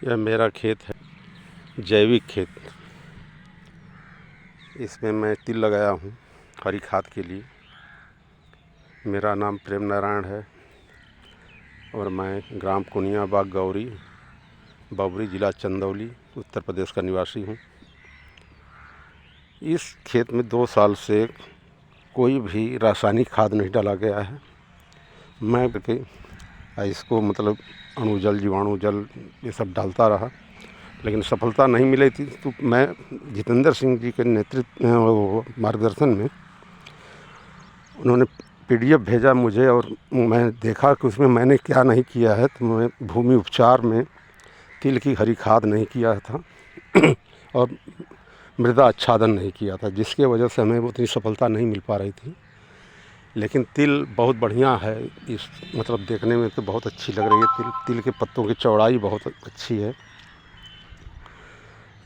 यह मेरा खेत है, जैविक खेत। इसमें मैं तिल लगाया हूँ हरी खाद के लिए। मेरा नाम प्रेम नारायण है और मैं ग्राम कुनियाबाग गौरी, बबरी, जिला चंदौली, उत्तर प्रदेश का निवासी हूँ। इस खेत में 2 साल से कोई भी रासायनिक खाद नहीं डाला गया है। मैं इसको अणुजल, जीवाणु जल ये सब डालता रहा, लेकिन सफलता नहीं मिली थी। तो मैं जितेंद्र सिंह जी के नेतृत्व मार्गदर्शन में उन्होंने PDF भेजा मुझे और मैं देखा कि उसमें मैंने क्या नहीं किया है। तो मैं भूमि उपचार में तिल की हरी खाद नहीं किया था और मृदा आच्छादन नहीं किया था, जिसके वजह से हमें उतनी सफलता नहीं मिल पा रही थी। लेकिन तिल बहुत बढ़िया है। इस देखने में तो बहुत अच्छी लग रही है। तिल के पत्तों की चौड़ाई बहुत अच्छी है।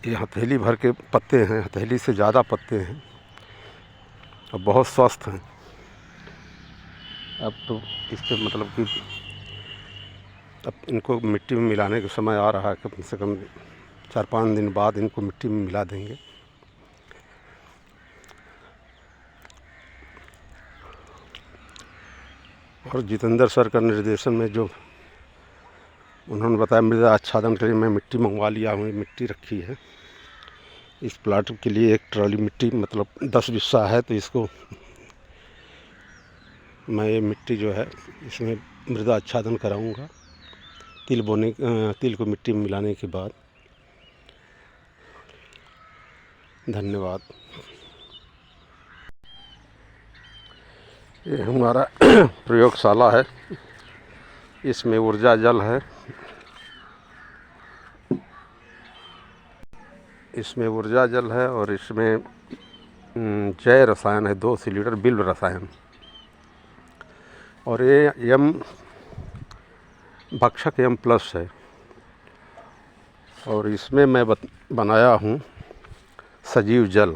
ये हथेली भर के पत्ते हैं, हथेली से ज़्यादा पत्ते हैं और बहुत स्वस्थ हैं। अब तो इस पे कि अब इनको मिट्टी में मिलाने का समय आ रहा है। कम से कम 4-5 दिन बाद इनको मिट्टी में मिला देंगे। और जितेंद्र सर का निर्देशन में जो उन्होंने बताया मृदा आच्छादन के लिए, मैं मिट्टी मंगवा लिया हूँ। मिट्टी रखी है इस प्लाट के लिए। 1 ट्रॉली मिट्टी 10 बिस्सा है, तो इसको मैं ये मिट्टी जो है इसमें मृदा आच्छादन कराऊंगा तिल को मिट्टी में मिलाने के बाद। धन्यवाद। ये हमारा प्रयोगशाला है। इसमें ऊर्जा जल है, और इसमें जय रसायन है 200 लीटर बिल्व रसायन। और ये भक्षक M+ है। और इसमें मैं बनाया हूँ सजीव जल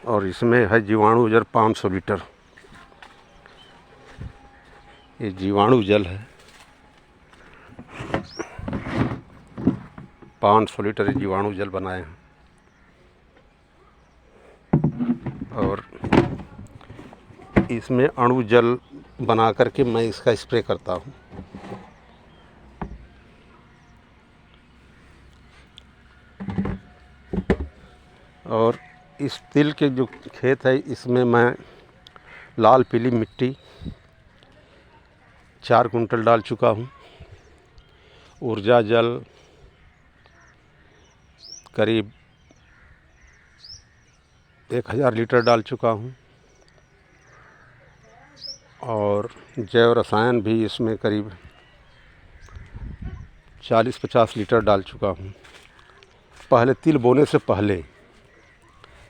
और इसमें है जीवाणु जल 500 लीटर। ये जीवाणु जल है 500 लीटर। ये जीवाणु जल बनाए हैं और इसमें अणु जल बना करके मैं इसका स्प्रे करता हूँ। और इस तिल के जो खेत है, इसमें मैं लाल पीली मिट्टी 4 कुंटल डाल चुका हूँ। ऊर्जा जल करीब 1000 लीटर डाल चुका हूँ। और जैव रसायन भी इसमें करीब 40-50 लीटर डाल चुका हूँ। पहले तिल बोने से पहले,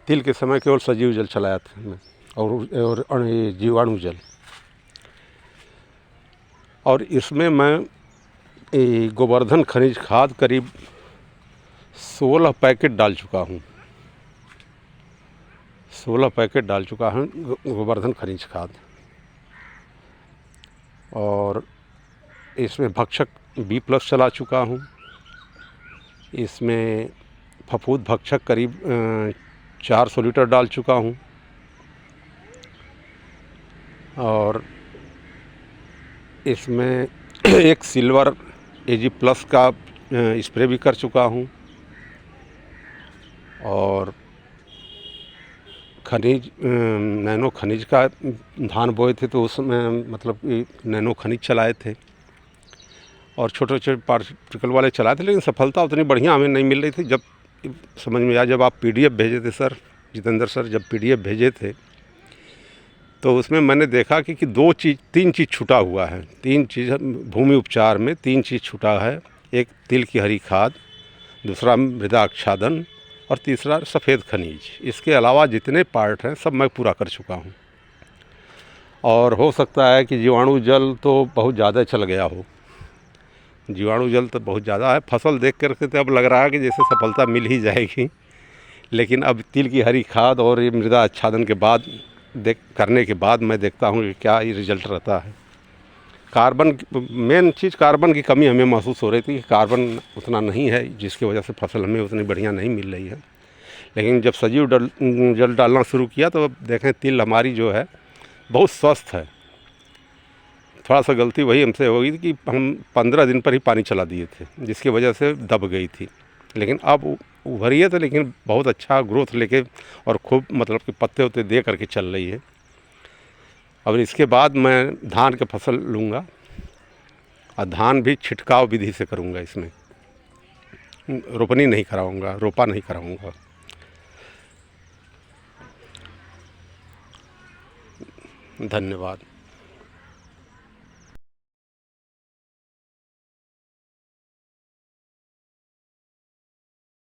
तिल के समय केवल सजीव जल चलाया था मैं और ये जीवाणु जल। और इसमें मैं गोवर्धन खनिज खाद करीब 16 पैकेट डाल चुका हूँ। 16 पैकेट डाल चुका हूँ गोवर्धन खनिज खाद। और इसमें भक्षक B+ चला चुका हूँ। इसमें फफूंद भक्षक करीब 400 लीटर डाल चुका हूँ। और इसमें एक सिल्वर Ag+ का स्प्रे भी कर चुका हूँ। और खनिज नैनो खनिज का धान बोए थे, तो उसमें कि नैनो खनिज चलाए थे और छोटे पार्टिकल वाले चलाए थे, लेकिन सफलता उतनी बढ़िया हमें नहीं मिल रही थी। जब समझ में आया, जब आप PDF भेजे थे सर, जितेंद्र सर जब PDF भेजे थे, तो उसमें मैंने देखा कि 3 चीज़ छूटा हुआ है। 3 चीज़ भूमि उपचार में 3 चीज़ छूटा है। एक तिल की हरी खाद, दूसरा मृदा आच्छादन और तीसरा सफ़ेद खनिज। इसके अलावा जितने पार्ट हैं सब मैं पूरा कर चुका हूँ। और हो सकता है कि जीवाणु जल तो बहुत ज़्यादा चल गया हो। जीवाणु जल तो बहुत ज़्यादा है। फसल देख करके तो अब लग रहा है कि जैसे सफलता मिल ही जाएगी। लेकिन अब तिल की हरी खाद और ये मृदा आच्छादन के बाद करने के बाद मैं देखता हूँ कि क्या ये रिज़ल्ट रहता है। कार्बन मेन चीज़ कार्बन की कमी हमें महसूस हो रही थी कि कार्बन उतना नहीं है, जिसकी वजह से फसल हमें उतनी बढ़िया नहीं मिल रही है। लेकिन जब सजीव जल डालना शुरू किया तो अब देखें तिल हमारी जो है बहुत स्वस्थ है। थोड़ा सा गलती वही हमसे हो गई थी कि हम 15 दिन पर ही पानी चला दिए थे, जिसकी वजह से दब गई थी। लेकिन अब उभरी है तो, लेकिन बहुत अच्छा ग्रोथ लेके और खूब मतलब कि पत्ते उत्ते दे करके चल रही है। अब इसके बाद मैं धान की फसल लूँगा और धान भी छिटकाव विधि से करूँगा। इसमें रोपनी नहीं कराऊँगा, रोपा नहीं कराऊँगा। धन्यवाद।